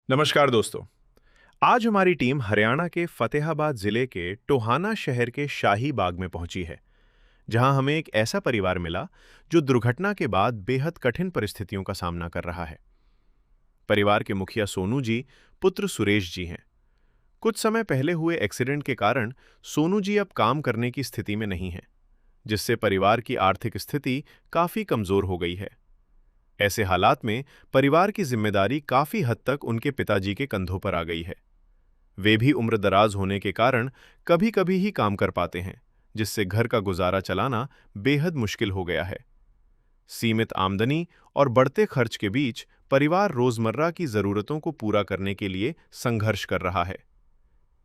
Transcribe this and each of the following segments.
नमस्कार दोस्तों। आज हमारी टीम हरियाणा के फतेहाबाद जिले के टोहाना शहर के शाही बाग में पहुंची है, जहां हमें एक ऐसा परिवार मिला जो दुर्घटना के बाद बेहद कठिन परिस्थितियों का सामना कर रहा है। परिवार के मुखिया सोनू जी पुत्र सुरेश जी हैं। कुछ समय पहले हुए एक्सीडेंट के कारण सोनू जी अब काम करने की स्थिति में नहीं हैं, जिससे परिवार की आर्थिक स्थिति काफी कमजोर हो गई है। ऐसे हालात में परिवार की जिम्मेदारी काफी हद तक उनके पिताजी के कंधों पर आ गई है। वे भी उम्र दराज होने के कारण कभी कभी ही काम कर पाते हैं, जिससे घर का गुजारा चलाना बेहद मुश्किल हो गया है। सीमित आमदनी और बढ़ते खर्च के बीच परिवार रोजमर्रा की जरूरतों को पूरा करने के लिए संघर्ष कर रहा है।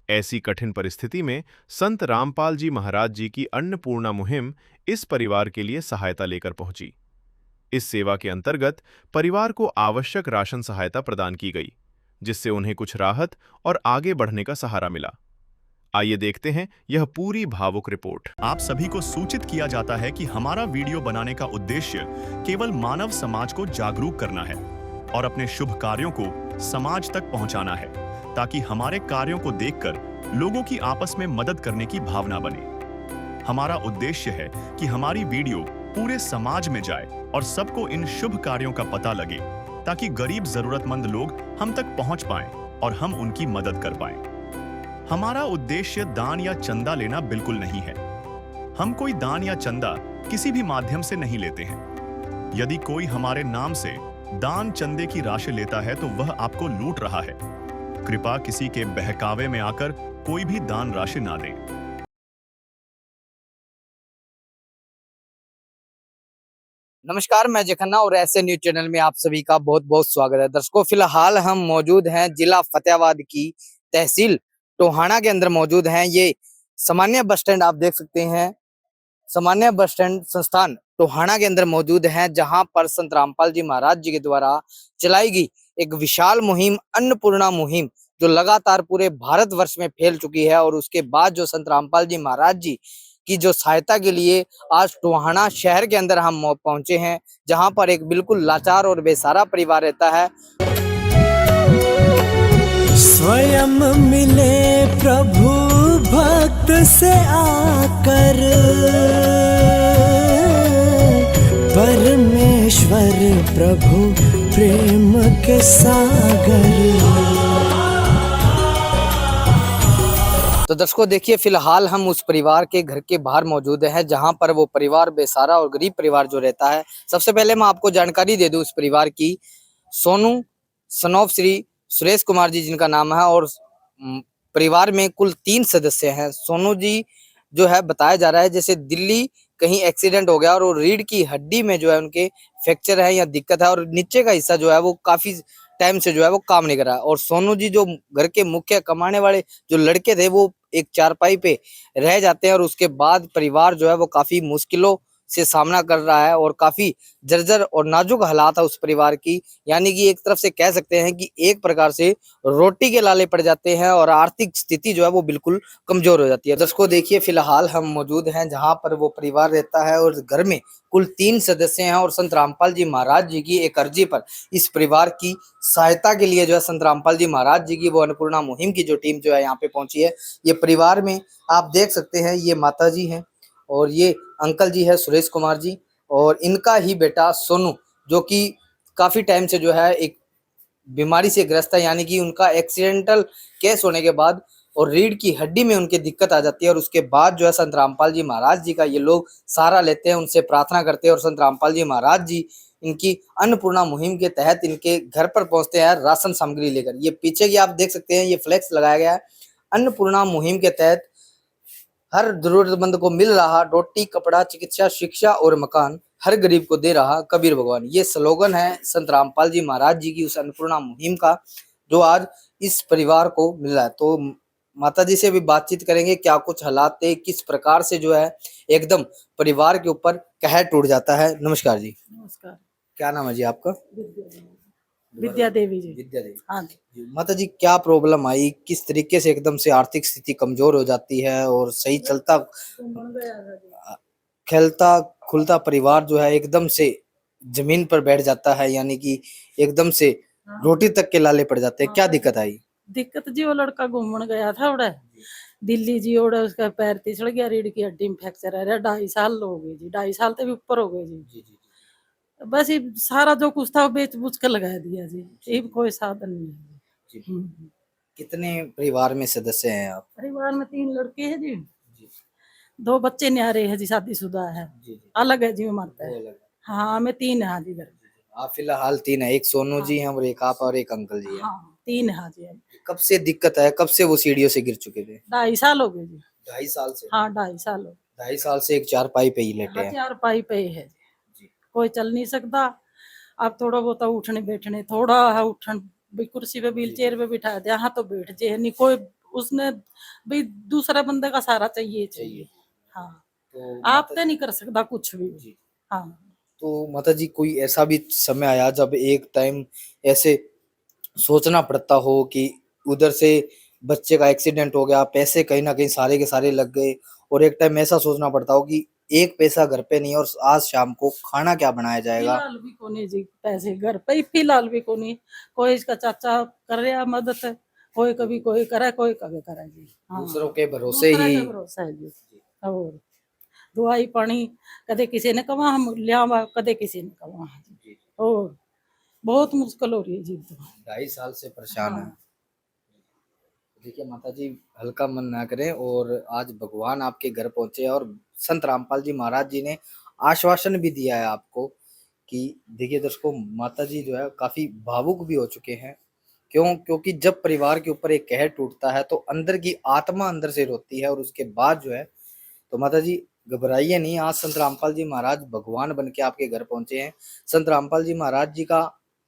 ऐसी कठिन परिस्थिति में संत रामपाल जी महाराज जी की अन्नपूर्णा मुहिम इस परिवार के लिए सहायता लेकर पहुंची। इस सेवा के अंतर्गत परिवार को आवश्यक राशन सहायता प्रदान की गई, जिससे उन्हें कुछ राहत और आगे बढ़ने का सहारा मिला। आइए देखते हैं यह पूरी भावुक रिपोर्ट। आप सभी को सूचित किया जाता है कि हमारा वीडियो बनाने का उद्देश्य केवल मानव समाज को जागरूक करना है और अपने शुभ कार्यों को समाज तक पहुंचाना है, ताकि हमारे कार्यों को देखकर लोगों की आपस में मदद करने की भावना बने। हमारा उद्देश्य है कि हमारी वीडियो पूरे समाज में जाए और सबको इन शुभ कार्यों का पता लगे, ताकि गरीब जरूरतमंद लोग हम तक पहुंच पाएं और हम उनकी मदद कर पाएं। हमारा उद्देश्य दान या चंदा लेना बिल्कुल नहीं है। हम कोई दान या चंदा किसी भी माध्यम से नहीं लेते हैं। यदि कोई हमारे नाम से दान चंदे की राशि लेता है तो वह आपको लूट रहा है। कृपया किसी के बहकावे में आकर कोई भी दान राशि ना दें। नमस्कार, मैं जय खन्ना और ऐसे न्यूज चैनल में आप सभी का बहुत बहुत स्वागत है। दर्शकों, फिलहाल हम मौजूद हैं जिला फतेहाबाद की तहसील टोहाना के अंदर मौजूद हैं। ये सामान्य बस स्टैंड आप देख सकते हैं, सामान्य बस स्टैंड संस्थान टोहाना के अंदर मौजूद हैं, जहां पर संत रामपाल जी महाराज जी के द्वारा चलाई गई एक विशाल मुहिम अन्नपूर्णा मुहिम, जो लगातार पूरे भारतवर्ष में फैल चुकी है। और उसके बाद जो संत रामपाल जी महाराज जी की जो सहायता के लिए आज टोहाना शहर के अंदर हम पहुंचे हैं, जहां पर एक बिल्कुल लाचार और बेसहारा परिवार रहता है। स्वयं मिले प्रभु भक्त से आकर, परमेश्वर प्रभु प्रेम के सागर। तो दर्शकों देखिए, फिलहाल हम उस परिवार के घर के बाहर मौजूद हैं, जहां पर वो परिवार बेसहारा और गरीब परिवार जो रहता है। सबसे पहले मैं आपको जानकारी दे दूं उस परिवार की। सोनू सनोफ श्री सुरेश कुमार जी जिनका नाम है, और परिवार में कुल 3 सदस्य हैं। सोनू जी जो है, बताया जा रहा है जैसे दिल्ली कहीं एक्सीडेंट हो गया और वो रीढ़ की हड्डी में जो है उनके फ्रैक्चर है या दिक्कत है, और नीचे का हिस्सा जो है वो काफी टाइम से जो है वो काम नहीं कर रहा है। और सोनू जी जो घर के मुख्य कमाने वाले जो लड़के थे, वो एक चारपाई पे रह जाते हैं, और उसके बाद परिवार जो है वो काफी मुश्किलों से सामना कर रहा है और काफी जर्जर और नाजुक हालात है उस परिवार की। यानी कि एक तरफ से कह सकते हैं कि एक प्रकार से रोटी के लाले पड़ जाते हैं और आर्थिक स्थिति जो है वो बिल्कुल कमजोर हो जाती है। दर्शकों देखिए, फिलहाल हम मौजूद हैं जहां पर वो परिवार रहता है, और घर में कुल 3 सदस्य हैं। और संत रामपाल जी महाराज जी की एक अर्जी पर इस परिवार की सहायता के लिए जो है संत रामपाल जी महाराज जी की वो अन्नपूर्णा मुहिम की जो टीम जो है यहाँ पे पहुंची है। ये परिवार में आप देख सकते हैं, ये माता जी हैं और ये अंकल जी है सुरेश कुमार जी, और इनका ही बेटा सोनू, जो कि काफी टाइम से जो है एक बीमारी से ग्रस्त है। यानी कि उनका एक्सीडेंटल केस होने के बाद और रीढ़ की हड्डी में उनकी दिक्कत आ जाती है, और उसके बाद जो है संत रामपाल जी महाराज जी का ये लोग सहारा लेते हैं, उनसे प्रार्थना करते हैं। और संत रामपाल जी महाराज जी इनकी अन्नपूर्णा मुहिम के तहत इनके घर पर पहुंचते हैं राशन सामग्री लेकर। ये पीछे की आप देख सकते हैं, ये फ्लेक्स लगाया गया है। अन्नपूर्णा मुहिम के तहत हर जरूरतमंद को मिल रहा रोटी, कपड़ा, चिकित्सा, शिक्षा और मकान, हर गरीब को दे रहा कबीर भगवान। ये स्लोगन है संत रामपाल जी महाराज जी की उस अन्नपूर्णा मुहिम का, जो आज इस परिवार को मिल रहा है। तो माता जी से भी बातचीत करेंगे, क्या कुछ हालात थे, किस प्रकार से जो है एकदम परिवार के ऊपर कहर टूट जाता है। नमस्कार जी। नमस्कार। क्या नाम है जी आपका? विद्या देवी जी। विद्या देवी। हाँ जी। माता जी, क्या प्रॉब्लम आई, किस तरीके से एकदम से आर्थिक स्थिति कमजोर हो जाती है और सही चलता खेलता खुलता परिवार जो है एकदम से जमीन पर बैठ जाता है, यानी कि एकदम से रोटी तक के लाले पड़ जाते हैं, क्या दिक्कत आई? दिक्कत जी, वो लड़का घूमने गया था उड़े दिल्ली जी, उड़े उसका पैर तिसड़ गया, रीढ़ की हड्डी में फ्रैक्चर है, 2.5 साल हो गए जी, 2.5 साल से भी ऊपर हो गए जी। बस ये सारा जो कुछ था वो बेच बुच के लगा दिया जी, ये कोई साधन नहीं है जी। जी। कितने परिवार में सदस्य हैं आप? परिवार में 3 लड़के हैं जी, 2 बच्चे न्यारे हैं जी, शादीशुदा है, अलग है जी, मरता है। हाँ, हमें 3 है हाँ जी घर में। आप फिलहाल 3 है, एक सोनू जी हैं और एक आप और एक अंकल जी हैं। हाँ, 3 है हाँ जी। कब से दिक्कत है, कब से वो सीढ़ियों से गिर चुके थे? 2.5 साल हो गए जी। 2.5 साल से? हाँ, 2.5 साल हो गए। 2.5 साल से एक चारपाई पे ही लेटे हाँ, हैं। चारपाई पे ही है जी। कोई चल नहीं सकता। अब थोड़ा बहुत उठने बैठने थोड़ा है, उठन भी कुर्सी पे व्हील चेयर पे बिठा दिया, हाँ तो बैठ जे, नहीं कोई उसने भी दूसरा बंदे का सहारा चाहिए। हाँ, तो आप तो नहीं कर सकता कुछ भी। जी। हाँ, तो माता जी, कोई ऐसा भी समय आया जब एक टाइम ऐसे सोचना पड़ता हो कि उधर से बच्चे का एक्सीडेंट हो गया, पैसे कहीं ना कहीं सारे के सारे लग गए, और एक टाइम ऐसा सोचना पड़ता हो कि एक पैसा घर पे नहीं और आज शाम को खाना क्या बनाया जाएगा? फिलहाल भी कोनी जी, पैसे घर पे ही फिलहाल भी कोनी। कोई इसका चाचा कर रहा मदद, कोई कभी कोई करे, कोई कभी करे जी। हाँ, दूसरों के भरोसे दूसरा ही। का भरोसा है जी। और दवाई पानी कदे किसी ने कहा हम लिया, कदे किसी ने कहा जी। और बहुत मुश्किल हो रही है जी तो। 2.5 साल से परेशान है। हाँ, देखिए माता जी, हल्का मन ना करें, और आज भगवान आपके घर पहुंचे और संत रामपाल जी महाराज जी ने आश्वासन भी दिया है आपको कि देखिए दर्शकों, माता जी जो है काफी भावुक भी हो चुके हैं। क्यों? क्योंकि जब परिवार के ऊपर एक कहर टूटता है तो अंदर की आत्मा अंदर से रोती है, और उसके बाद जो है, तो माता जी घबराइए नहीं, आज संत रामपाल जी महाराज भगवान बन के आपके घर पहुंचे हैं। संत रामपाल जी महाराज जी का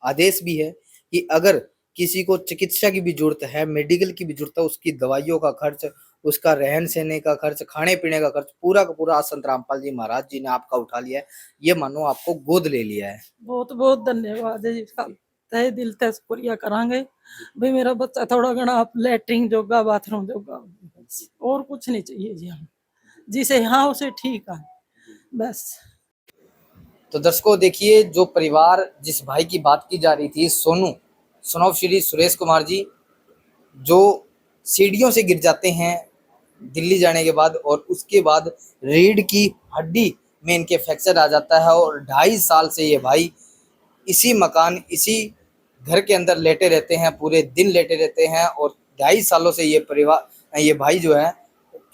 आदेश भी है कि अगर किसी को चिकित्सा की भी जरूरत है, मेडिकल की भी जरूरत है, उसकी दवाइयों का खर्च, उसका रहन सहने का खर्च, खाने पीने का खर्च पूरा का पूरा आज संत रामपाल जी महाराज जी ने आपका उठा लिया है। ये मानो आपको गोद ले लिया है। बहुत बहुत धन्यवाद है जी, इसका तहे दिल से शुक्रिया करांगे भाई, मेरा बच्चा थोड़ा घना आप लैट्रिन जोगा बाथरूम जोगा, और कुछ नहीं चाहिए जी हम जिसे, हाँ उसे ठीक है बस। तो दर्शकों देखिए, जो परिवार जिस भाई की बात की जा रही थी, सोनू, सन श्री सुरेश कुमार जी, जो सीढ़ियों से गिर जाते हैं दिल्ली जाने के बाद, और उसके बाद रीढ़ की हड्डी में इनके फ्रैक्चर आ जाता है, और 2.5 साल से ये भाई इसी मकान, इसी घर के अंदर लेटे रहते हैं, पूरे दिन लेटे रहते हैं, और 2.5 सालों से ये परिवार, ये भाई जो है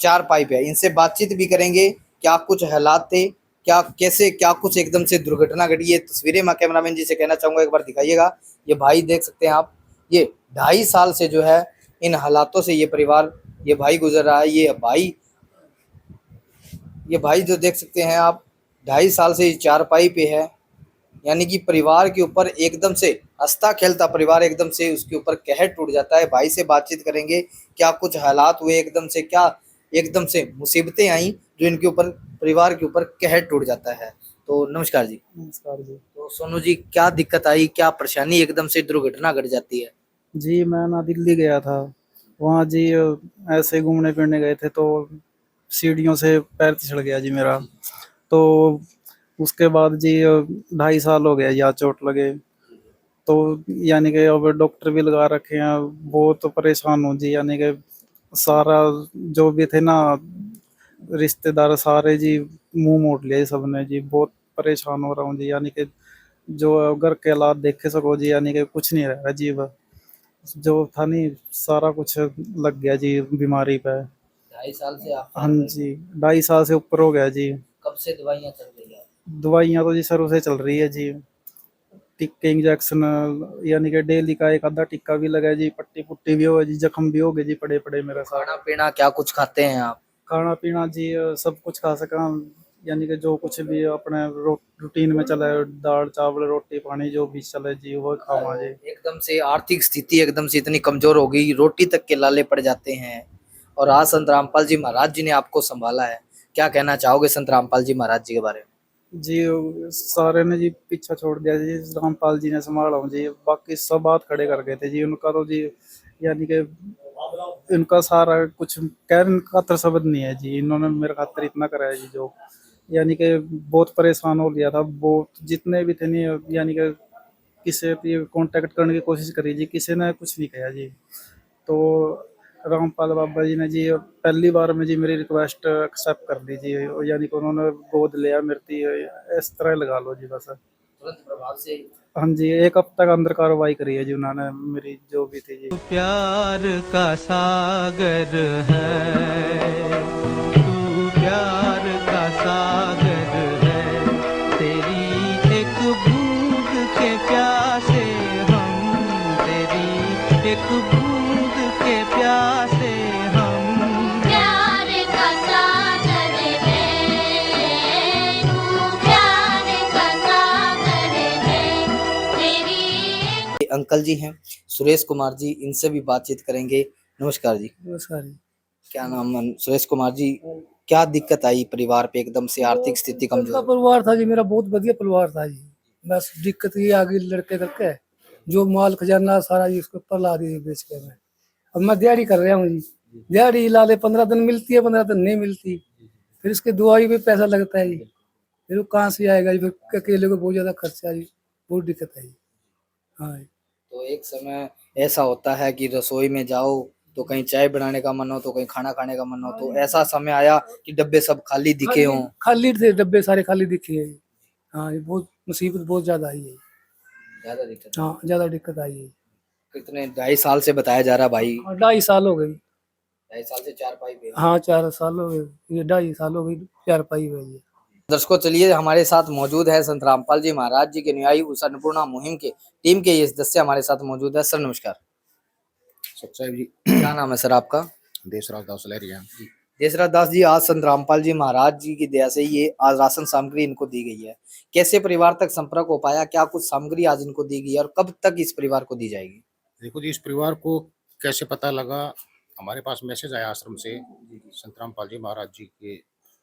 चारपाई पे है। इनसे बातचीत भी करेंगे, क्या कुछ हालात थे, क्या कैसे क्या कुछ एकदम से दुर्घटना घटी। ये तस्वीरें मैं कैमरामैन जी से कहना चाहूंगा एक बार दिखाइएगा। ये भाई देख सकते हैं आप, ये 2.5 साल से जो है इन हालातों से ये परिवार, ये भाई गुजर रहा है। ये भाई जो देख सकते हैं आप, 2.5 साल से चारपाई पे है, यानी कि परिवार के ऊपर एकदम से हंसता खेलता परिवार एकदम से उसके ऊपर कहर टूट जाता है। भाई से बातचीत करेंगे, क्या कुछ हालात हुए एकदम से, क्या एकदम से मुसीबतें आई जो इनके ऊपर, परिवार के ऊपर कहर टूट जाता है। तो नमस्कार जी। नमस्कार जी। तो सोनू जी, क्या दिक्कत आई, क्या परेशानी, एकदम से दुर्घटना घट जाती है? जी मैं ना दिल्ली गया था, वहाँ जी ऐसे घूमने फिरने गए थे, तो सीढ़ियों से पैर फिसल गया जी मेरा। तो उसके बाद जी 2.5 साल हो गया यहाँ चोट लगे, तो यानी कि अब डॉक्टर भी लगा रखे हैं, बहुत परेशान हूँ जी। यानी कि सारा जो भी थे ना रिश्तेदार सारे जी मुंह मोड़ लिए सबने जी, बहुत परेशान हो रहा हूँ जी। यानी कि जो घर के हालात देखे सको जी, यानी कि कुछ नहीं रहा जी, जो था नहीं सारा कुछ लग गया जी बीमारी पे। 2.5 साल से आप? हाँ जी, 2.5 साल से ऊपर हो गया जी। कब से दवाइयाँ चल रही है? दवाइयाँ तो जी शुरू से चल रही है जी, टिक्के इंजेक्शन, यानी कि डेली का एक आधा टिक्का भी लगा है जी, पट्टी पुट्टी भी हो गई जी, जख्म भी हो गए जी पड़े पड़े मेरा खाना सारा। पीना क्या कुछ खाते हैं आप? खाना पीना जी सब कुछ खा सका, यानी कि जो कुछ भी अपने रूटीन में चले, दाल चावल रोटी पानी जो भी चले जी वो खावा जी। एकदम से आर्थिक स्थिति एकदम से इतनी कमजोर हो गई, रोटी तक के लाले पड़ जाते हैं, और आज संत रामपाल जी महाराज जी ने आपको संभाला है। क्या कहना चाहोगे संत रामपाल जी महाराज जी के बारे में? जी सारे ने जी पीछा छोड़ दिया जी, रामपाल जी ने संभाला हूँ जी, बाकी सब बात खड़े कर गए थे जी। उनका तो जी यानी कि इनका सारा कुछ कहने का खातर शब्द नहीं है जी, इन्होंने मेरे खातिर इतना करा है जी, जो यानी कि बहुत परेशान हो लिया था, बहुत जितने भी थे नहीं, यानी कि किसी भी कांटेक्ट करने की कोशिश करी जी, किसी ने कुछ नहीं किया जी। तो रामपाल बाबा जी ने जी पहली बार में जी मेरी रिक्वेस्ट एक्सेप्ट कर ली जी, और यानी कि उन्होंने गोद लिया मेरी, इस तरह लगा लो जी बस। तुरंत प्रभाव से हाँ जी, 1 हफ्ते के अंदर कार्रवाई करी है जी उन्होंने मेरी जो भी थी जी। प्यार का सागर है, तू प्यार का सागर है, तेरी एक बूंद के प्यासे हम, तेरी एक बूंद के प्यासे हम। प्यार का सागर है, तू प्यार का सागर है, तेरी ये अंकल जी हैं सुरेश कुमार जी, इनसे भी बातचीत करेंगे। नमस्कार जी। नमस्कार जी। क्या नाम है सुरेश कुमार जी? क्या दिक्कत आई परिवार पे एकदम से, आर्थिक स्थिति का कमजोर? परिवार था जी, मेरा बहुत बढ़िया परिवार था जी। बस दिक्कत ये आ गई लड़के करके, जो माल खजाना सारा जी उसके ऊपर ला दी बेच के। मैं अब मैं दिहाड़ी कर रहा हूँ जी, दिहाड़ी ला ले 15 दिन मिलती है, 15 दिन नहीं मिलती, फिर इसके दवाई पे पैसा लगता है जी, फिर वो कहाँ से आएगा जी, फिर अकेले को बहुत ज्यादा खर्चा जी, बहुत दिक्कत है जी। हाँ जी। तो एक समय ऐसा होता है कि रसोई में जाओ तो कहीं चाय बनाने का मन हो, तो कहीं खाना खाने का मन हो, तो ऐसा समय आया कि डब्बे सब खाली दिखे हों? खाली थे डब्बे, सारे खाली दिखे हैं। हाँ जी, बहुत मुसीबत बहुत ज्यादा आई है। ज्यादा दिक्कत? हाँ, ज्यादा दिक्कत आई है। कितने 2.5 साल से बताया जा रहा भाई? 2.5 साल हो गई। 2.5 साल से 4 पाई पे? हाँ, 4 साल हो गए, ये 2.5 साल हो गई, 4 पाई हुई है। दर्शकों, चलिए हमारे साथ मौजूद है संत रामपाल जी महाराज जी के अनुयायी उस अन्नपूर्णा मुहिम के टीम के ये सदस्य हमारे साथ मौजूद है। सर नमस्कार। सच्चाई जी। क्या नाम है सर आपका? देशराज दास लहरिया। देसराज दास जी, आज संत रामपाल जी महाराज जी की दया से ये आज राशन सामग्री इनको दी गई है, कैसे परिवार तक संपर्क हो पाया? क्या कुछ सामग्री आज इनको दी गई है और कब तक इस परिवार को दी जाएगी? देखो जी, इस परिवार को कैसे पता लगा, हमारे पास मैसेज आया आश्रम से, संत रामपाल जी महाराज जी के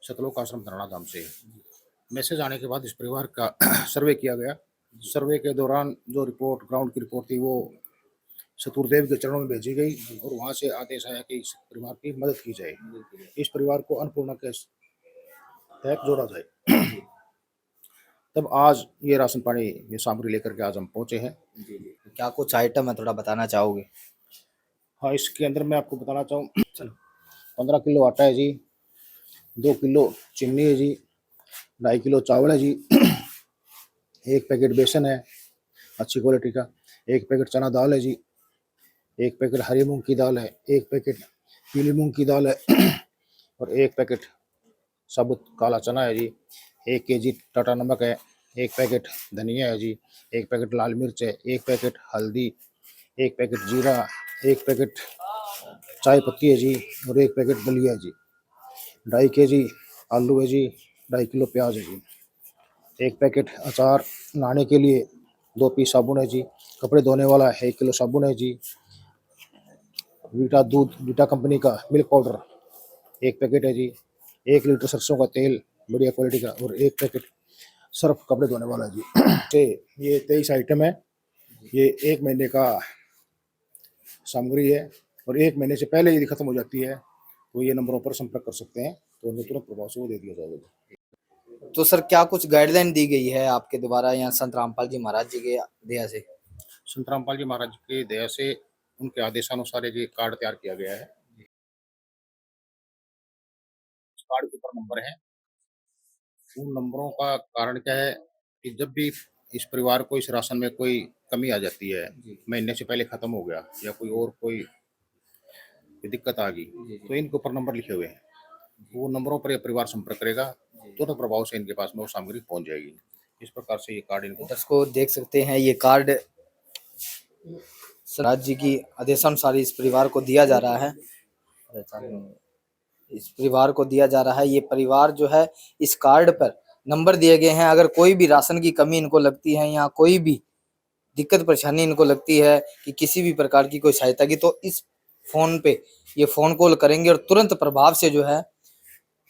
सतलोक आश्रम धरना धाम से। मैसेज आने के बाद इस परिवार का सर्वे किया गया। सर्वे के दौरान जो रिपोर्ट, ग्राउंड की रिपोर्ट थी, वो सतुरदेव के चरणों में भेजी गई और वहां से आदेश आया कि इस परिवार की मदद की जाए, इस परिवार को अन्नपूर्णा के तहत जोड़ा जाए। तब आज ये राशन पानी, ये सामग्री लेकर के आज हम पहुंचे हैं। क्या कुछ आइटम है, थोड़ा बताना चाहोगे? हाँ, इसके अंदर मैं आपको बताना चाहूँ, 15 किलो आटा है जी, 2 किलो चीनी है जी, 2.5 किलो चावल है जी, 1 पैकेट बेसन है अच्छी क्वालिटी का, 1 पैकेट चना दाल है जी, 1 पैकेट हरी मूंग की दाल है, 1 पैकेट पीली मूंग की दाल है और 1 पैकेट साबुत काला चना है जी, 1 केजी टाटा नमक है, 1 पैकेट धनिया है जी, 1 पैकेट लाल मिर्च है, 1 पैकेट हल्दी, 1 पैकेट जीरा, 1 पैकेट चाय पत्ती है जी और 1 पैकेट दलिया है जी, 2.5 केजी आलू है जी, 2.5 किलो प्याज है जी, 1 पैकेट अचार, नहाने के लिए 2 पीस साबुन है जी, कपड़े धोने वाला 1 किलो साबुन है जी, वीटा दूध, वीटा कंपनी का मिल्क पाउडर 1 पैकेट है जी, 1 लीटर सरसों का तेल बढ़िया क्वालिटी का और 1 पैकेट सर्फ कपड़े धोने वाला है जी। ये 23 आइटम है, ये 1 महीने का सामग्री है और 1 महीने से पहले यदि खत्म हो जाती है तो ये नंबरों पर संपर्क कर सकते हैं, तो उन्हें तुरंत प्रभाव से वो दे दिया जाएगा। तो सर क्या कुछ गाइडलाइन दी गई है आपके द्वारा या संत रामपाल जी महाराज जी के दया से? संत रामपाल जी महाराज के दया से, उनके आदेशानुसार ये कार्ड तैयार किया गया है। कार्ड के ऊपर नंबर है, उन नंबरों का कारण क्या है कि जब भी इस परिवार को इस राशन में कोई कमी आ जाती है, महीने से पहले खत्म हो गया या कोई दिक्कत आ गई, तो इनके ऊपर नंबर लिखे हुए हैं, वो नंबरों पर यह परिवार संपर्क करेगा, तुरंत प्रभाव से इनके पास में वो सामग्री पहुंच जाएगी। इस प्रकार से ये कार्ड इनको दर्शकों देख सकते हैं, ये कार्ड राज जी की आदेशानुसार इस परिवार को दिया जा रहा है। इस परिवार को दिया जा रहा है। ये परिवार जो है, इस कार्ड पर नंबर दिए गए हैं। अगर कोई भी राशन की कमी इनको लगती है या कोई भी दिक्कत परेशानी इनको लगती है कि किसी भी प्रकार की कोई सहायता की, तो इस फोन पे ये फोन कॉल करेंगे और तुरंत प्रभाव से जो है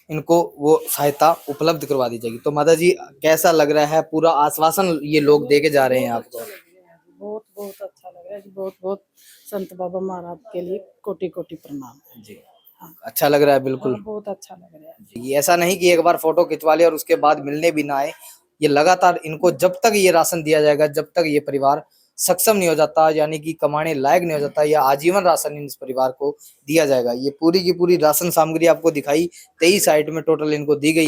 इनको वो सहायता उपलब्ध करवा दी जाएगी। तो माता जी कैसा लग रहा है? पूरा आश्वासन ये लोग दे के जा रहे हैं आपको। बहुत बहुत अच्छा लग रहा है जी। बहुत बहुत संत बाबा महाराज के लिए कोटि कोटि प्रणाम जी। अच्छा लग रहा है बिल्कुल। बहुत अच्छा लग रहा है। ये ऐसा नहीं कि एक बार फोटो खिंचवा ले और उसके बाद मिलने भी ना आए, ये लगातार इनको जब तक ये राशन दिया जाएगा, जब तक ये परिवार सक्षम नहीं हो जाता, यानी कि कमाने लायक नहीं हो जाता, या आजीवन राशन इस परिवार को दिया जाएगा। ये पूरी की पूरी राशन सामग्री आपको दिखाई 23 साइट में टोटल इनको दी गई।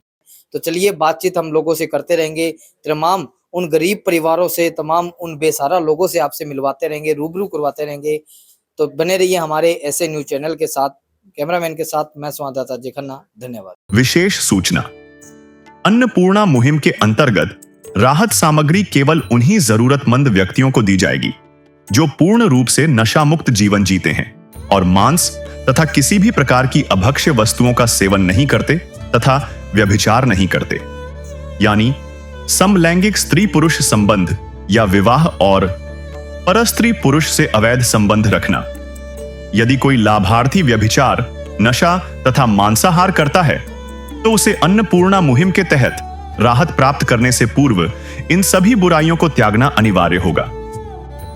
तो चलिए बातचीत हम लोगों से करते रहेंगे, तमाम उन गरीब परिवारों से, तमाम उन बेसहारा लोगों से आपसे मिलवाते रहेंगे, रूबरू करवाते रहेंगे। तो बने रहिए हमारे ऐसे न्यूज चैनल के साथ। कैमरामैन के साथ मैं संवाददाता अजय खन्ना, धन्यवाद। विशेष सूचना। अन्नपूर्णा मुहिम के अंतर्गत राहत सामग्री केवल उन्हीं जरूरतमंद व्यक्तियों को दी जाएगी जो पूर्ण रूप से नशा मुक्त जीवन जीते हैं और मांस तथा किसी भी प्रकार की अभक्ष्य वस्तुओं का सेवन नहीं करते तथा व्यभिचार नहीं करते, यानी समलैंगिक स्त्री पुरुष संबंध या विवाह और परस्त्री पुरुष से अवैध संबंध रखना। यदि कोई लाभार्थी व्यभिचार, नशा तथा मांसाहार करता है तो उसे अन्नपूर्णा मुहिम के तहत राहत प्राप्त करने से पूर्व इन सभी बुराइयों को त्यागना अनिवार्य होगा।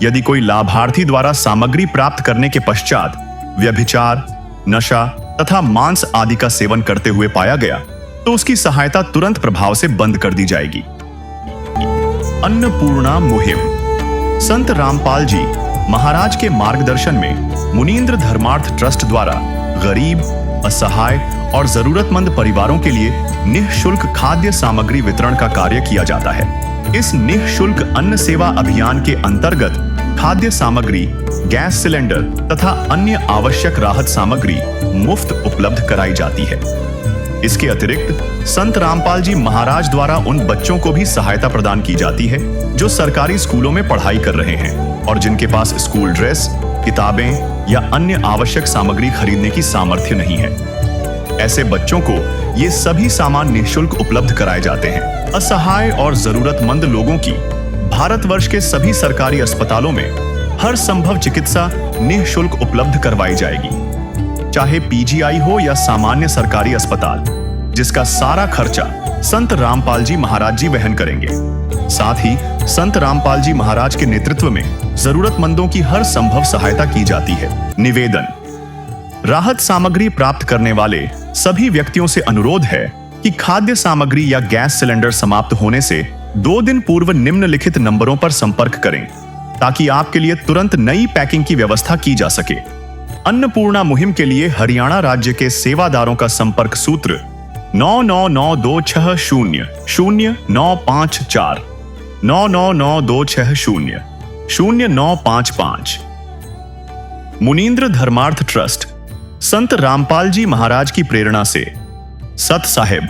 यदि कोई लाभार्थी द्वारा सामग्री प्राप्त करने के पश्चात व्यभिचार, नशा तथा मांस आदि का सेवन करते हुए पाया गया तो उसकी सहायता तुरंत प्रभाव से बंद कर दी जाएगी। अन्नपूर्णा मुहिम। संत रामपाल जी महाराज के मार्गदर्शन में मुनींद्र धर्मार्थ ट्रस्ट द्वारा गरीब, असहाय और जरूरतमंद परिवारों के लिए निःशुल्क खाद्य सामग्री वितरण का कार्य किया जाता है। इस निःशुल्क अन्न सेवा अभियान के अंतर्गत खाद्य सामग्री, गैस सिलेंडर तथा अन्य आवश्यक राहत सामग्री मुफ्त उपलब्ध कराई जाती है। इसके अतिरिक्त संत रामपाल जी महाराज द्वारा उन बच्चों को भी सहायता प्रदान की जाती है जो सरकारी स्कूलों में पढ़ाई कर रहे हैं और जिनके पास स्कूल ड्रेस, किताबें या अन्य आवश्यक सामग्री खरीदने की सामर्थ्य नहीं है। ऐसे बच्चों को ये सभी सामान निःशुल्क उपलब्ध कराए जाते हैं। असहाय और जरूरतमंद लोगों की भारतवर्ष के सभी सरकारी अस्पतालों में हर संभव चिकित्सा निःशुल्क उपलब्ध करवाई जाएगी, चाहे पीजीआई हो या सामान्य सरकारी अस्पताल, जिसका सारा खर्चा संत रामपाल जी महाराज जी वहन करेंगे। साथ ही संत रामपाल जी महाराज के नेतृत्व में जरूरतमंदों की हर संभव सहायता की जाती है। निवेदन। राहत सामग्री प्राप्त करने वाले सभी व्यक्तियों से अनुरोध है कि खाद्य सामग्री या गैस सिलेंडर समाप्त होने से 2 दिन पूर्व निम्नलिखित नंबरों पर संपर्क करें ताकि आपके लिए तुरंत नई पैकिंग की व्यवस्था की जा सके। अन्नपूर्णा मुहिम के लिए हरियाणा राज्य के सेवादारों का संपर्क सूत्र 9992600954 9992600955। मुनींद्र धर्मार्थ ट्रस्ट संत रामपाल जी महाराज की प्रेरणा से सत साहिब